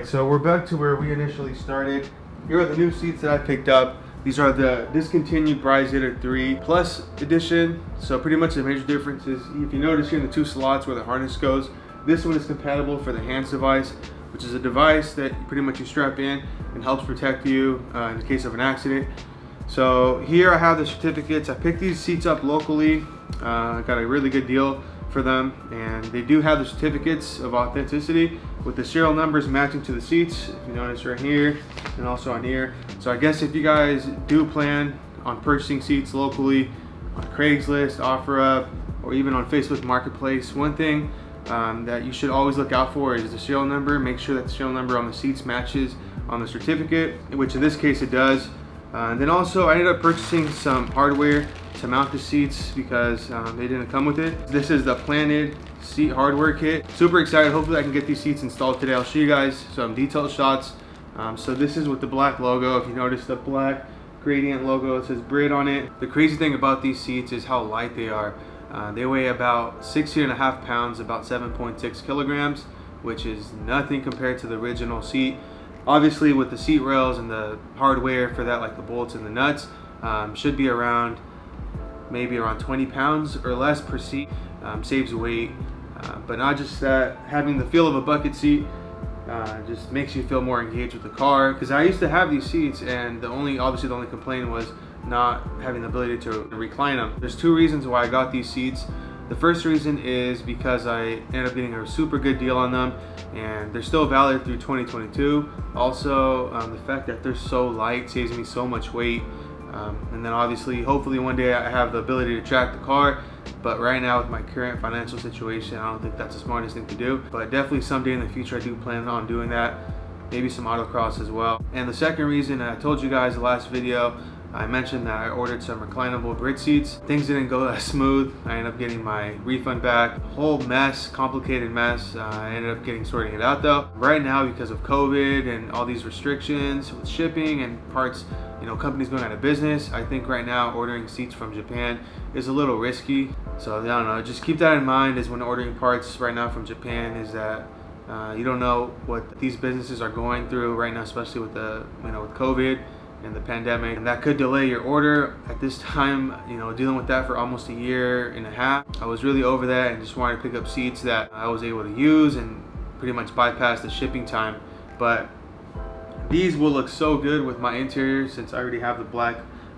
Alright, so we're back to where we initially started. Here are the new seats that I picked up. These are the discontinued DRIVETRAIN 3 Plus edition. So pretty much the major difference is, if you notice here in the two slots where the harness goes, this one is compatible for the hands device, which is a device that pretty much you strap in and helps protect you in the case of an accident. So here I have the certificates. I picked these seats up locally. I got a really good deal for them, and they do have the certificates of authenticity with the serial numbers matching to the seats, if you notice right here and also on here. So I guess if you guys do plan on purchasing seats locally on Craigslist, OfferUp, or even on Facebook Marketplace, one thing that you should always look out for is the serial number. Make sure that the serial number on the seats matches on the certificate, which in this case it does. And then also I ended up purchasing some hardware to mount the seats because they didn't come with it. This is the planted seat hardware kit. Super excited. Hopefully I can get these seats installed today. I'll show you guys some detailed shots. So this is with the black logo. If you notice the black gradient logo, it says Brit on it. The crazy thing about these seats is how light they are. They weigh about 16.5 pounds, about 7.6 kilograms, which is nothing compared to the original seat. Obviously with the seat rails and the hardware for that, like the bolts and the nuts, should be around maybe around 20 pounds or less per seat. Saves weight, but not just that, having the feel of a bucket seat just makes you feel more engaged with the car. Because I used to have these seats, and obviously the only complaint was not having the ability to recline them. There's two reasons why I got these seats. The first reason is because I ended up getting a super good deal on them, and they're still valid through 2022. Also, the fact that they're so light saves me so much weight. And then obviously, hopefully one day I have the ability to track the car, but right now with my current financial situation, I don't think that's the smartest thing to do. But definitely someday in the future I do plan on doing that, maybe some autocross as well. And the second reason, I told you guys the last video, I mentioned that I ordered some reclinable Brit seats. Things didn't go as smooth. I ended up getting my refund back. Whole mess, complicated mess. I ended up sorting it out though. Right now, because of COVID and all these restrictions with shipping and parts, companies going out of business, I think right now ordering seats from Japan is a little risky. So I don't know, just keep that in mind as when ordering parts right now from Japan, is that you don't know what these businesses are going through right now, especially with with COVID and the pandemic, and that could delay your order. At this time, dealing with that for almost a year and a half, I was really over that and just wanted to pick up seats that I was able to use and pretty much bypass the shipping time. But these will look so good with my interior, since I already have the black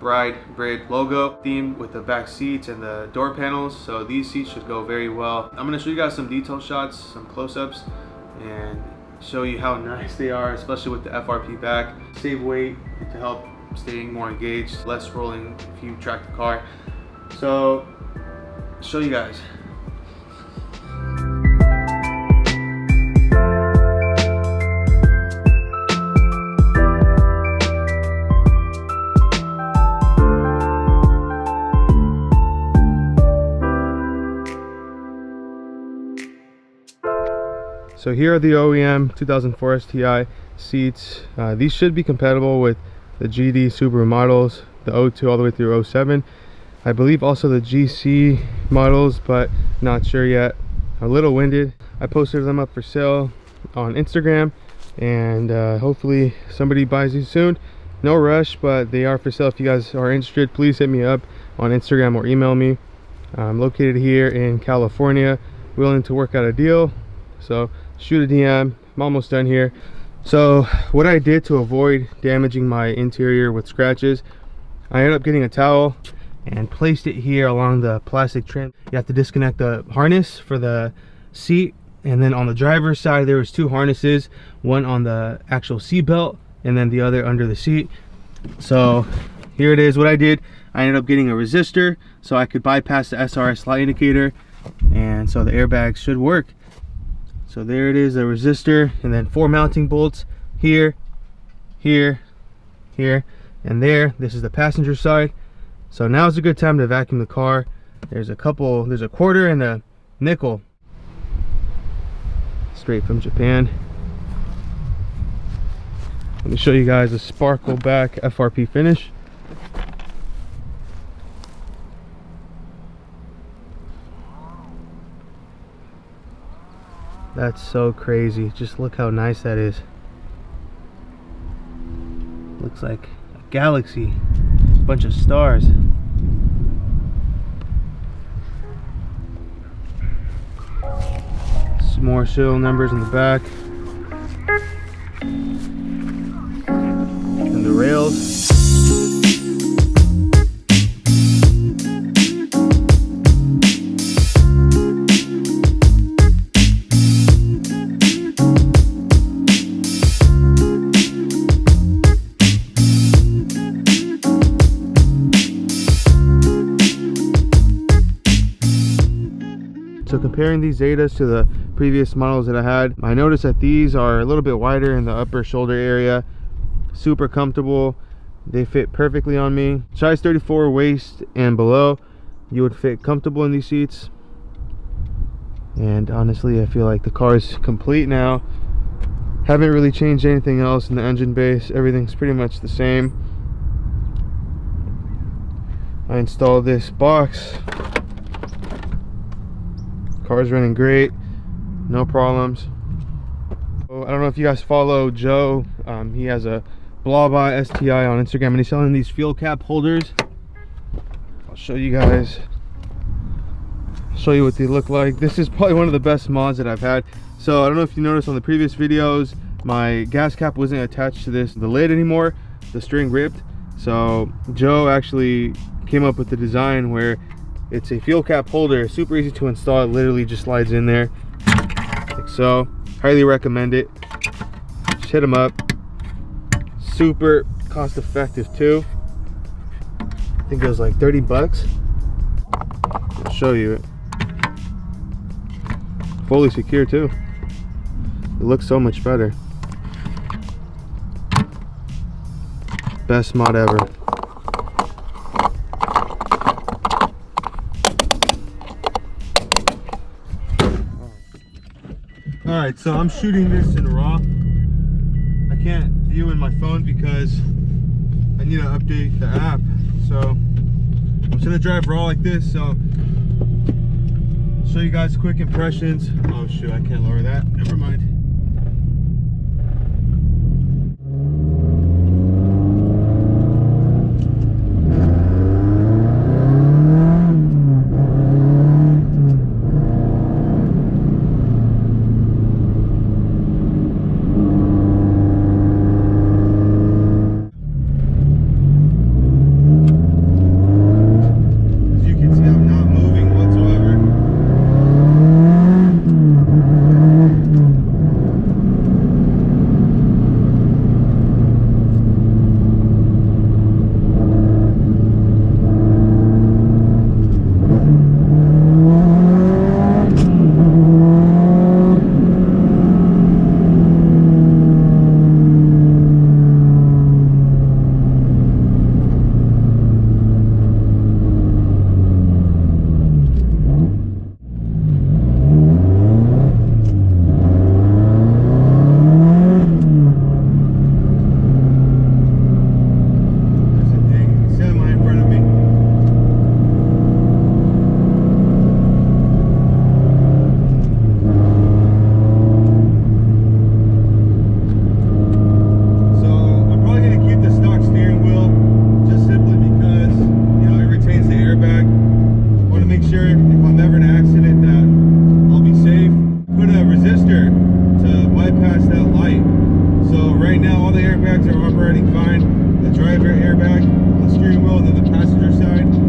Brit logo theme with the back seats and the door panels. So these seats should go very well. I'm gonna show you guys some detailed shots, some close-ups, and show you how nice they are, especially with the FRP back. Save weight to help staying more engaged, less rolling if you track the car. So show you guys. So here are the OEM 2004 STI seats. These should be compatible with the GD Subaru models, the 02 all the way through 07. I believe also the GC models, but not sure yet. A little winded. I posted them up for sale on Instagram, and hopefully somebody buys these soon. No rush, but they are for sale. If you guys are interested, please hit me up on Instagram or email me. I'm located here in California, willing to work out a deal. So shoot a DM. I'm almost done here. So what I did to avoid damaging my interior with scratches, I ended up getting a towel and placed it here along the plastic trim. You have to disconnect the harness for the seat, and then on the driver's side there was two harnesses, one on the actual seat belt and then the other under the seat. So here it is. What I did, I ended up getting a resistor so I could bypass the SRS light indicator, and so the airbags should work. So there it is, the resistor, and then 4 mounting bolts here, here, here, and there. This is the passenger side. So now is a good time to vacuum the car. There's a quarter and a nickel. Straight from Japan. Let me show you guys a sparkle back FRP finish. That's so crazy. Just look how nice that is. Looks like a galaxy, a bunch of stars. Some more serial numbers in the back. And the rails. So comparing these Zetas to the previous models that I had, I noticed that these are a little bit wider in the upper shoulder area, super comfortable. They fit perfectly on me. Size 34 waist and below, you would fit comfortable in these seats. And honestly, I feel like the car is complete now. Haven't really changed anything else in the engine base. Everything's pretty much the same. I installed this box. Car's running great, no problems. I don't know if you guys follow Joe. He has a Blabba STI on Instagram, and he's selling these fuel cap holders. I'll show you guys. Show you what they look like. This is probably one of the best mods that I've had. So I don't know if you noticed on the previous videos, my gas cap wasn't attached to the lid anymore. The string ripped. So Joe actually came up with the design where it's a fuel cap holder, super easy to install. It literally just slides in there like so. Highly recommend it. Just hit them up. Super cost effective too. I think it was like 30 bucks. I'll show you it. Fully secure too. It looks so much better. Best mod ever. Alright, so I'm shooting this in RAW. I can't view in my phone because I need to update the app. So I'm just gonna drive RAW like this. So show you guys quick impressions. Oh shoot, I can't lower that. Never mind. Airbags are operating fine. The driver airbag on the steering wheel and then the passenger side.